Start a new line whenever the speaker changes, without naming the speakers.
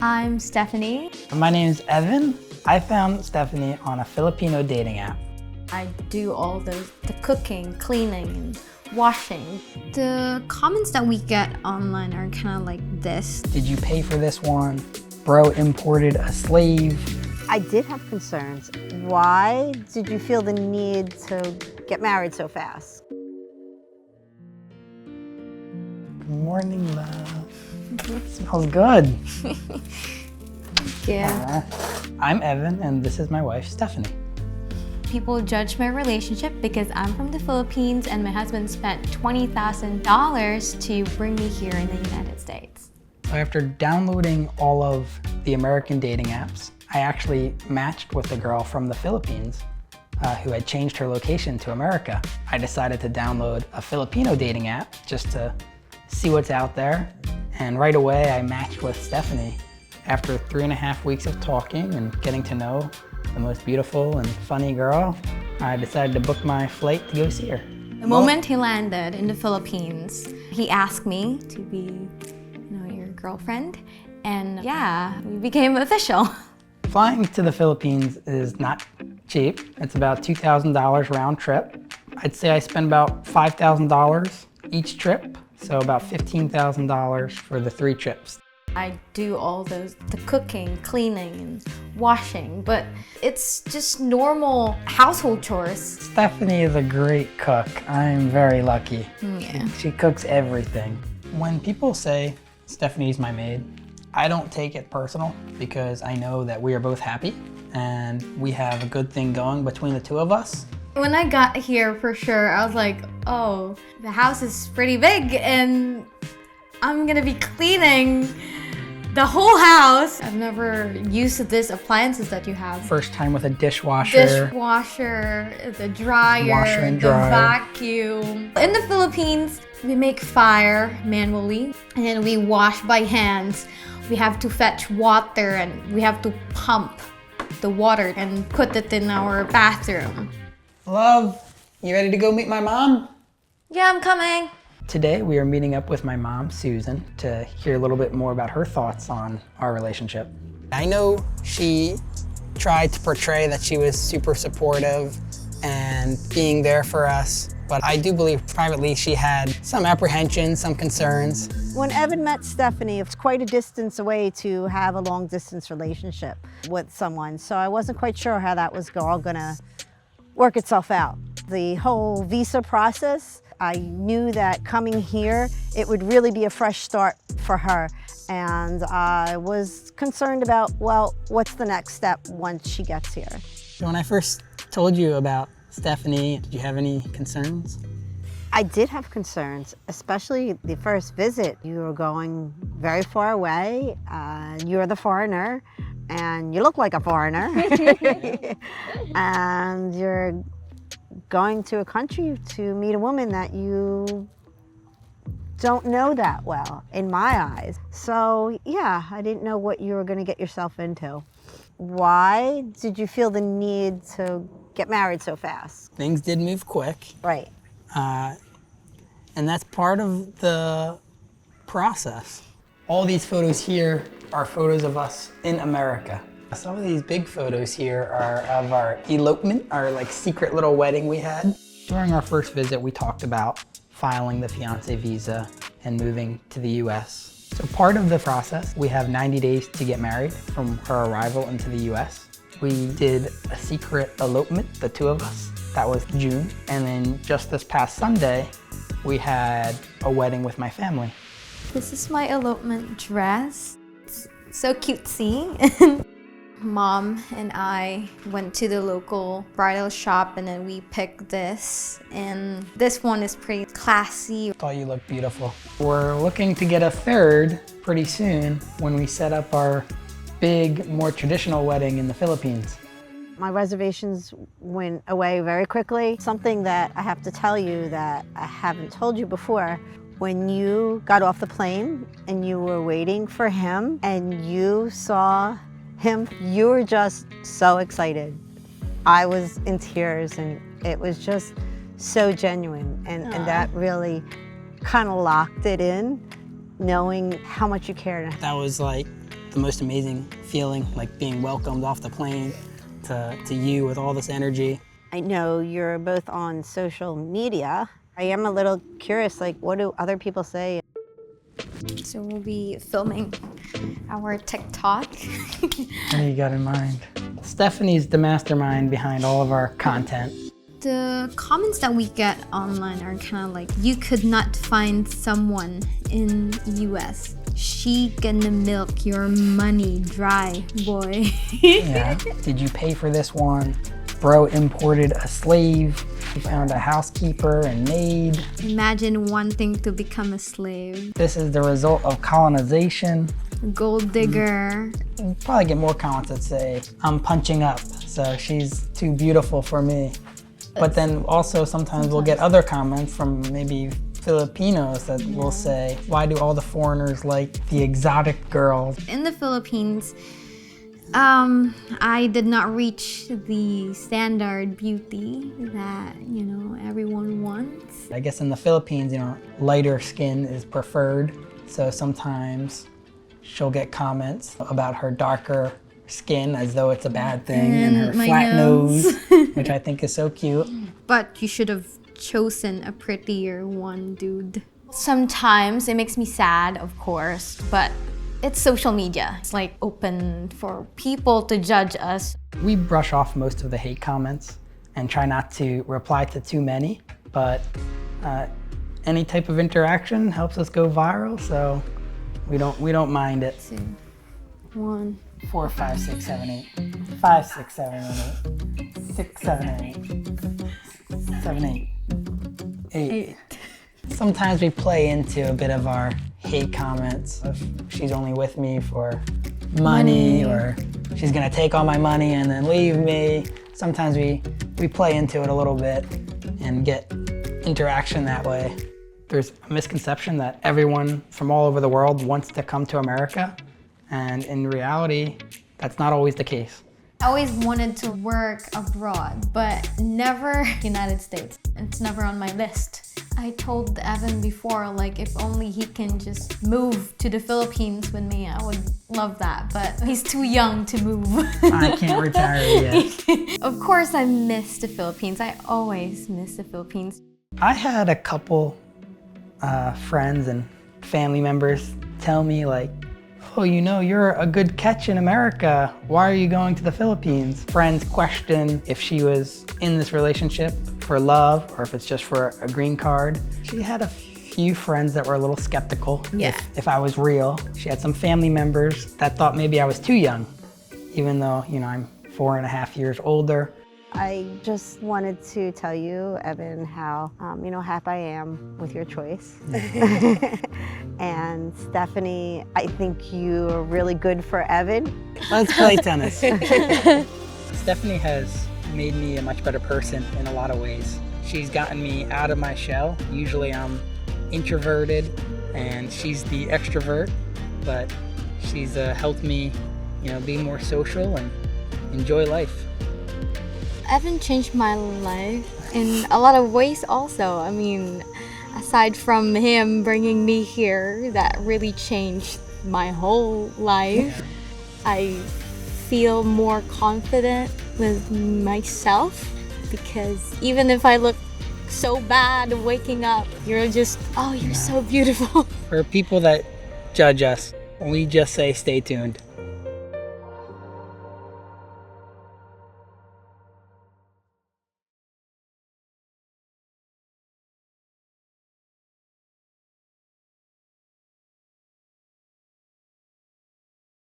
I'm Stephanie.
My name's Evan. I found Stephanie on a Filipino dating app.
I do all the cooking, cleaning, and washing. The comments that we get online are kind of like this.
Did you pay for this one? Bro imported a slave.
I did have concerns. Why did you feel the need to get married so fast?
Good morning, love. Smells good.
Yeah.
I'm Evan, and this is my wife, Stephanie.
People judge my relationship because I'm from the Philippines and my husband spent $20,000 to bring me here in the United States.
After downloading all of the American dating apps, I actually matched with a girl from the Philippines who had changed her location to America. I decided to download a Filipino dating app just to see what's out there. And right away, I matched with Stephanie. After 3.5 weeks of talking and getting to know the most beautiful and funny girl, I decided to book my flight to go see her.
The moment he landed in the Philippines, he asked me to be, your girlfriend. And yeah, we became official.
Flying to the Philippines is not cheap. It's about $2,000 round trip. I'd say I spend about $5,000 each trip, so about $15,000 for the 3 trips.
I do all the cooking, cleaning, and washing, but it's just normal household chores.
Stephanie is a great cook. I'm very lucky.
Yeah.
She cooks everything. When people say Stephanie's my maid, I don't take it personal because I know that we are both happy and we have a good thing going between the two of us.
When I got here, for sure, I was like, oh, the house is pretty big and I'm gonna be cleaning the whole house. I've never used these appliances that you have.
First time with a dishwasher.
Dishwasher, the dryer,
Washer and
the
dryer.
vacuum. In the Philippines, we make fire manually and then we wash by hands. We have to fetch water and we have to pump the water and put it in our bathroom.
Love, you ready to go meet my mom?
Yeah, I'm coming.
Today we are meeting up with my mom, Susan, to hear a little bit more about her thoughts on our relationship. I know she tried to portray that she was super supportive and being there for us, but I do believe privately she had some apprehensions, some concerns.
When Evan met Stephanie, it's quite a distance away to have a long distance relationship with someone, so I wasn't quite sure how that was all gonna work itself out. The whole visa process, I knew that coming here, it would really be a fresh start for her. And I was concerned about, well, what's the next step once she gets here?
So when I first told you about Stephanie, did you have any concerns?
I did have concerns, especially the first visit. You were going very far away, you're the foreigner, and you look like a foreigner. And you're going to a country to meet a woman that you don't know that well, in my eyes. So yeah, I didn't know what you were gonna get yourself into. Why did you feel the need to get married so fast?
Things did move quick.
Right.
And that's part of the process. All these photos here are photos of us in America. Some of these big photos here are of our elopement, our secret little wedding we had. During our first visit, we talked about filing the fiancé visa and moving to the US. So part of the process, we have 90 days to get married from her arrival into the US. We did a secret elopement, the two of us. That was June. And then just this past Sunday, we had a wedding with my family.
This is my elopement dress. It's so cutesy. Mom and I went to the local bridal shop and then we picked this. And this one is pretty classy.
I thought you looked beautiful. We're looking to get a third pretty soon when we set up our big, more traditional wedding in the Philippines.
My reservations went away very quickly. Something that I have to tell you that I haven't told you before, when you got off the plane and you were waiting for him and you saw him, you were just so excited. I was in tears and it was just so genuine and that really kind of locked it in, knowing how much you cared.
That was the most amazing feeling, like being welcomed off the plane to you with all this energy.
I know you're both on social media. I am a little curious, like, what do other people say?
So we'll be filming our TikTok.
What do you got in mind? Stephanie's the mastermind behind all of our content.
The comments that we get online are kind of like, you could not find someone in US. She gonna milk your money dry, boy.
Yeah. Did you pay for this one? Bro imported a slave. He found a housekeeper and maid.
Imagine wanting to become a slave.
This is the result of colonization.
Gold digger.
You'll probably get more comments that say, I'm punching up, so she's too beautiful for me. But then also sometimes we'll get other comments from maybe Filipinos that will say, why do all the foreigners like the exotic girls?
In the Philippines, I did not reach the standard beauty that, you know, everyone wants.
I guess in the Philippines, you know, lighter skin is preferred. So sometimes she'll get comments about her darker skin as though it's a bad thing, and her flat nose, which I think is so cute.
But you should have chosen a prettier one, dude. Sometimes it makes me sad, of course, but it's social media. It's like open for people to judge us.
We brush off most of the hate comments and try not to reply to too many, but any type of interaction helps us go viral, so we don't mind it.
2, 1.
4, 5, 6, 7, 8. 5, 6, 7, 8. 6, 7, 8. 7, 8. 8. Sometimes we play into a bit of our hate comments. If she's only with me for money, or she's gonna take all my money and then leave me. Sometimes we play into it a little bit and get interaction that way. There's a misconception that everyone from all over the world wants to come to America, and in reality, that's not always the case.
I always wanted to work abroad, but never United States. It's never on my list. I told Evan before, like, if only he can just move to the Philippines with me, I would love that, but he's too young to move.
I can't retire yet.
Of course I miss the Philippines. I always miss the Philippines.
I had a couple friends and family members tell me, like, oh, you know, you're a good catch in America. Why are you going to the Philippines? Friends question if she was in this relationship for love or if it's just for a green card. She had a few friends that were a little skeptical if I was real. She had some family members that thought maybe I was too young, even though, you know, I'm 4.5 years older.
I just wanted to tell you, Evan, how you know, happy I am with your choice. And Stephanie, I think you're really good for Evan.
Let's play tennis. Stephanie has made me a much better person in a lot of ways. She's gotten me out of my shell. Usually I'm introverted and she's the extrovert, but she's helped me, you know, be more social and enjoy life.
Evan changed my life in a lot of ways also. I mean, aside from him bringing me here, that really changed my whole life. I feel more confident with myself because even if I look so bad waking up, you're just, oh, you're so beautiful.
For people that judge us, we just say stay tuned.